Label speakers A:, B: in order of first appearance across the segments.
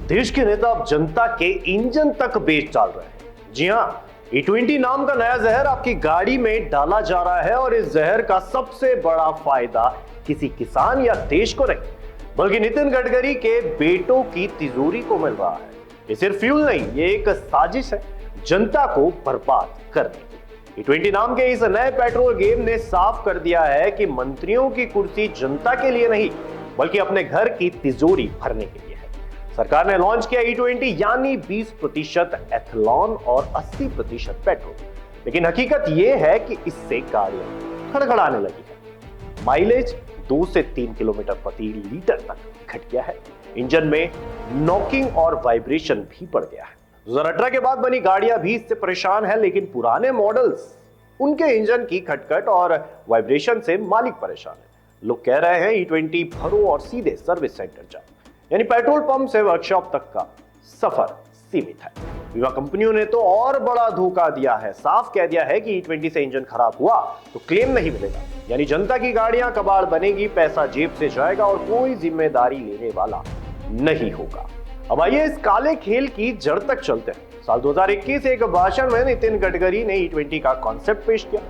A: देश के नेता अब जनता के इंजन तक बेच डाल रहे हैं। जी हां, E20 नाम का नया जहर आपकी गाड़ी में डाला जा रहा है और इस जहर का सबसे बड़ा फायदा किसी किसान या देश को नहीं, बल्कि नितिन गडकरी के बेटों की तिजोरी को मिल रहा है। ये सिर्फ फ्यूल नहीं, ये एक साजिश है जनता को बर्बाद करने की। E20 नाम के इस नए पेट्रोल गेम ने साफ कर दिया है कि मंत्रियों की कुर्सी जनता के लिए नहीं, बल्कि अपने घर की तिजोरी भरने के लिए। सरकार ने लॉन्च किया E20 यानी 20% एथलॉन और 80% पेट्रोल। लेकिन हकीकत यह है कि इससे गाड़ियां खड़खड़ाने लगी है। माइलेज 2 से 3 किलोमीटर प्रति लीटर तक घट गया है। इंजन में नॉकिंग और वाइब्रेशन भी बढ़ गया है। 2018 के बाद बनी गाड़ियां भी इससे परेशान है, लेकिन पुराने मॉडल्स, उनके इंजन की खटखट और वाइब्रेशन से मालिक परेशान है। लोग कह रहे हैं E20 भरो और सीधे सर्विस सेंटर जाओ, यानी पेट्रोल पंप से वर्कशॉप तक का सफर सीमित है। बीमा कंपनियों ने तो और बड़ा धोखा दिया है। साफ कह दिया है कि E20 से इंजन खराब हुआ तो क्लेम नहीं मिलेगा, यानी जनता की गाड़ियां कबाड़ बनेगी, पैसा जेब से जाएगा और कोई जिम्मेदारी लेने वाला नहीं होगा। अब आइए इस काले खेल की जड़ तक चलते हैं। साल 2021 एक भाषण में नितिन गडकरी ने E20 का कॉन्सेप्ट पेश किया।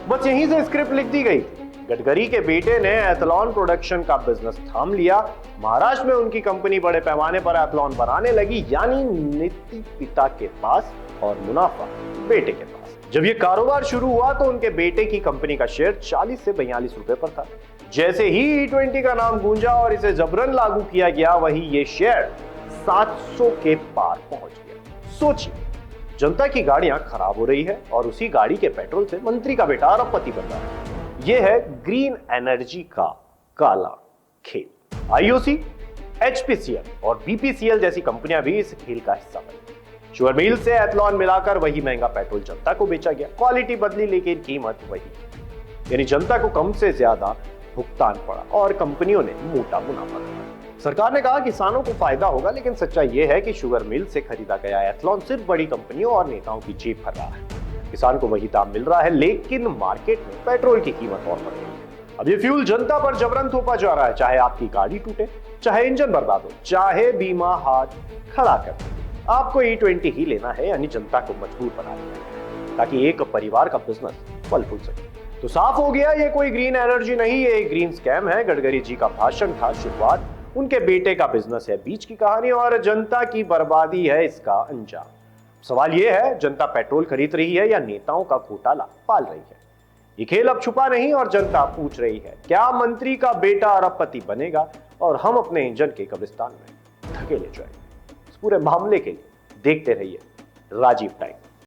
A: बस यहीं से स्क्रिप्ट लिख दी गई थी। गडकरी के बेटे ने एथलॉन प्रोडक्शन का बिजनेस थाम लिया। महाराष्ट्र में उनकी कंपनी बड़े पैमाने पर एथलॉन बनाने लगी, यानी नीति पिता के पास और मुनाफा बेटे के पास। जब ये कारोबार शुरू हुआ तो उनके बेटे की कंपनी का शेयर 40 से 42 रुपए पर था। जैसे ही E20 का नाम गूंजा और इसे जबरन लागू किया गया, वही ये शेयर 700 के पार पहुंच गया। सोचिए, जनता की गाड़ियां खराब हो रही है और उसी गाड़ी के पेट्रोल से मंत्री का बेटा अरबपति बन रहा है। यह है ग्रीन एनर्जी का काला खेल। IOC, HPCL और BPCL जैसी कंपनियां भी इस खेल का हिस्सा बनी। शुगर मिल से एथलॉन मिलाकर वही महंगा पेट्रोल जनता को बेचा गया। क्वालिटी बदली लेकिन कीमत वही, यानी जनता को कम से ज्यादा भुगतान पड़ा और कंपनियों ने मोटा मुनाफा किया। सरकार ने कहा किसानों को फायदा होगा, लेकिन सच्चाई यह है कि शुगर मिल से खरीदा गया एथलॉन सिर्फ बड़ी कंपनियों और नेताओं की जेब भर रहा है। किसान को वही दाम मिल रहा है, लेकिन मार्केट में पेट्रोल की कीमत और बढ़ गई है। अब ये फ्यूल जनता पर जबरन थोपा जा रहा है, चाहे आपकी गाड़ी टूटे, चाहे इंजन बर्बाद हो, चाहे बीमा हाथ खड़ा कर दे। आपको E20 ही लेना है, यानी जनता को मजबूर बना देना, ताकि एक परिवार का बिजनेस फल फूल सके। तो साफ हो गया, ये कोई ग्रीन एनर्जी नहीं, ये एक ग्रीन स्कैम है। गडकरी जी का भाषण था शुरुआत, उनके बेटे का बिजनेस है बीच की कहानी और जनता की बर्बादी है इसका अंजाम। सवाल यह है, जनता पेट्रोल खरीद रही है या नेताओं का घोटाला पाल रही है? ये खेल अब छुपा नहीं और जनता पूछ रही है, क्या मंत्री का बेटा अरबपति बनेगा और हम अपने इंजन के कब्रिस्तान में धकेले जाएंगे? इस पूरे मामले के लिए देखते रहिए राजीव टाइम।